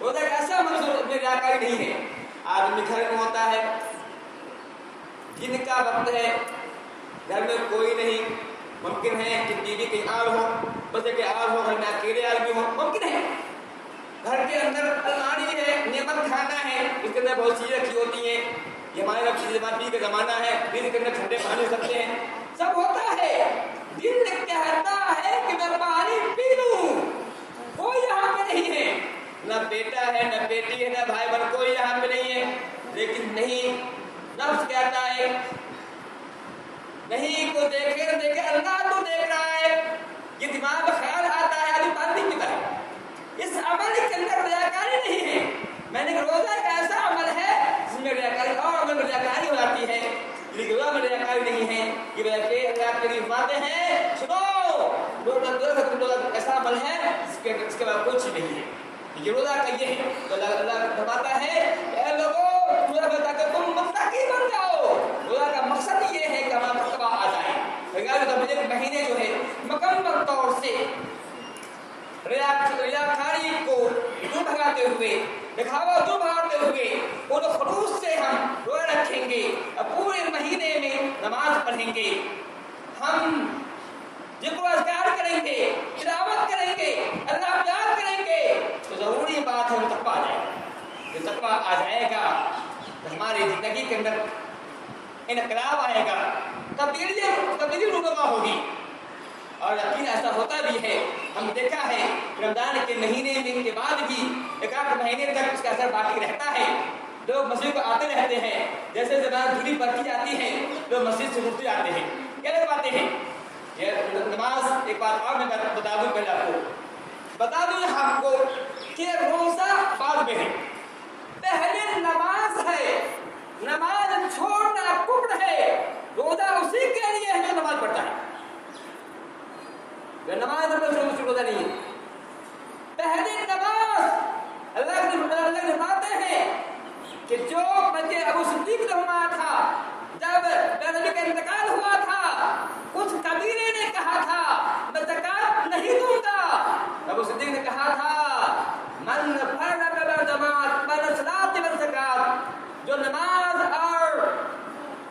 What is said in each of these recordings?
روزہ ایک ایسا منظور میں ریاکاری نہیں ہے. آدمی گھر میں ہوتا ہے، دن کا وقت ہے، گھر میں کوئی نہیں، ممکن ہے کہ بیوی کہیں اور ہو، بچے کہیں اور ہو، گھر میں اکیلے آدمی ہو، ممکن ہے. گھر کے اندر الماری ہے، نعمت کھانا ہے، اس کے اندر بہت چیزیں رکھی ہوتی ہیں. یہ ہمارے پی کا زمانہ ہے، دن کے اندر ٹھنڈے پانی ہو سکتے ہیں، سب ہوتا ہے. دل کہتا ہے کہ میں پانی پی لوں، کوئی یہاں پہ نہیں ہے، نہ بیٹا ہے، نہ بیٹی ہے، نہ بھائی بہن، کوئی یہاں پہ نہیں ہے. لیکن نہیں، نفس کہتا ہے نہیں، کو دیکھے نہ دیکھے اللہ تو دیکھ رہا ہے. یہ دماغ میں خیال آتا ہے آدمی پانی نہیں پیتا ہے. اس عمل کے اندر ریاکاری نہیں ہے. میں نے روزہ ایک ایسا عمل ہے جس میں ریاکاری اور عمل میں ریاکاری ہو جاتی ہے، لیکن روزہ میں ریاکاری نہیں ہے. یہ وجہ کہ اللہ کی فرماتے ہیں سنو، روزہ ایسا عمل ہے جس کے بعد کچھ نہیں ہے. یہ روزہ کا یہ ہے. تو اللہ فرماتا ہے اے لوگوں، روزہ بتا کر تم متقی بن جاؤ. روزہ کا مقصد یہ ہے کہ ہمارا تقویٰ آ جائے. مہینے جو ہے مکمل طور سے ریاکاری کو دور بھگاتے ہوئے، دکھاوا دور بھگاتے ہوئے اور خلوص سے ہم روزہ رکھیں گے. پورے مہینے میں نماز پڑھیں گے، ہم ذکر و اذکار کریں گے، تلاوت کریں گے، اللہ پیار کریں گے، تو ضروری بات ہے تقویٰ آ جائے گا. جو تقویٰ آ جائے گا تو ہماری زندگی کے اندر انقلاب آئے گا، تبدیلی رونما ہوگی. اور یقین ایسا ہوتا بھی ہے، ہم دیکھا ہے رمضان کے مہینے میں کے بعد بھی ایک آدھ مہینے تک اس کا اثر باقی رہتا ہے. لوگ مسجد کو آتے رہتے ہیں، جیسے زبان دھولی پڑتی جاتی ہے لوگ مسجد سے اٹھتے جاتے ہیں. کیا لوگ باتیں ہیں؟ یہ نماز ایک بات اور میں بتا دوں، پہلے آپ کو بتا دوں ہم کو کہ روزہ بعد میں ہے، پہلے نماز ہے. نماز چھوڑنا کفر ہے. روزہ اسی کے لیے ہے جو نماز پڑھتا ہے. نماز روزہ نہیں ہے. پہلی نماز اللہ کے فرماتے ہیں کہ جو بچے ابو صدیق رحمہ تھا، جب نبی کا انتقال ہوا تھا، کچھ قبیلے نے کہا تھا میں زکات نہیں دوں گا. ابو صدیق نے کہا تھا من فرق جماعت بین صلاۃ و زکات، جو نماز اور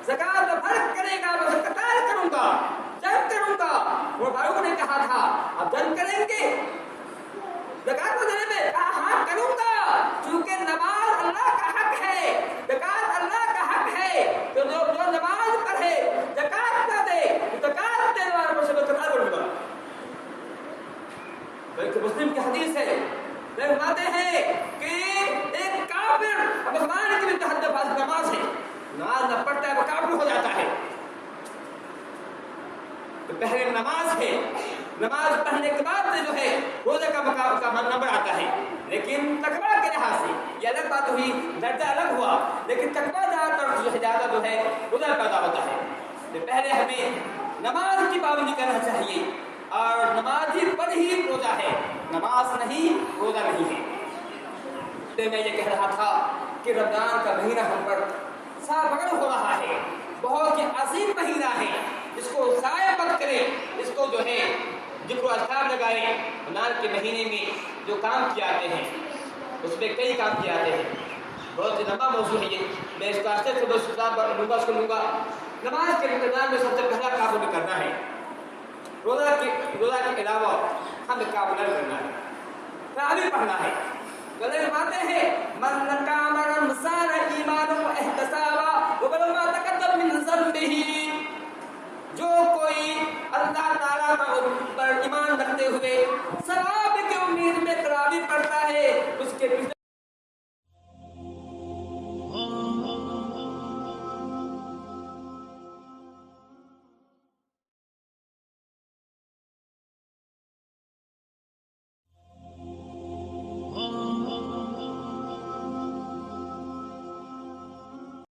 زکات میں فرق کرے گا میں قتال کروں گا، جنگ کروں گا. وہ فاروق نے کہا تھا اب جنگ کریں گے زکات کو دینے میں؟ ہاں کروں گا، چونکہ نماز اللہ کا حق ہے، زکات اللہ کا حق ہے. تو جو نماز پڑھے زکات نہ دے، زکات دینے والے پر سے میں قتال کروں گا. بلکہ مسلم کی حدیث ہے، فرماتے ہیں کہ ایک کافر مسلمان کی بھی تحت نماز ہے، نماز نہ پڑھتا ہے وہ کافر ہو جاتا ہے. تو پہلے نماز ہے، نماز پڑھنے کے بعد سے جو ہے روزہ کا نمبر آتا ہے. لیکن تقویٰ کے لحاظ سے یہ الگ بات ہوئی، درجہ الگ ہوا، لیکن تقویٰ زیادہ جو ہے روزہ پیدا ہوتا ہے. تو پہلے ہمیں نماز کی پابندی کرنا چاہیے، اور نماز ہی پر ہی روزہ ہے، نماز نہیں روزہ نہیں ہے. تو میں یہ کہہ رہا تھا کہ رمضان کا مہینہ ہم پر سابقہ ہو رہا ہے، بہت ہی عظیم مہینہ ہے. اس کو ضائع مت کریں، اس کو جو ہے ذکر و اذکار لگائیں. رمضان کے مہینے میں جو کام کیے جاتے ہیں اس میں کئی کام کیے جاتے ہیں. بہت ہی لمبا موضوع ہے یہ، میں اس کا عرصے کو لوں گا. نماز کے انتظام میں سب سے پہلا کام ہمیں کرنا ہے، روزہ کے علاوہ ہمیں کام نہ کرنا ہے، تعبیر پڑھنا ہے. فرماتے ہیں من قام رمضان ایمانا واحتسابا غفر ما تقدم من ذنبه، جو کوئی اللہ تعالیٰ پر ایمان رکھتے ہوئے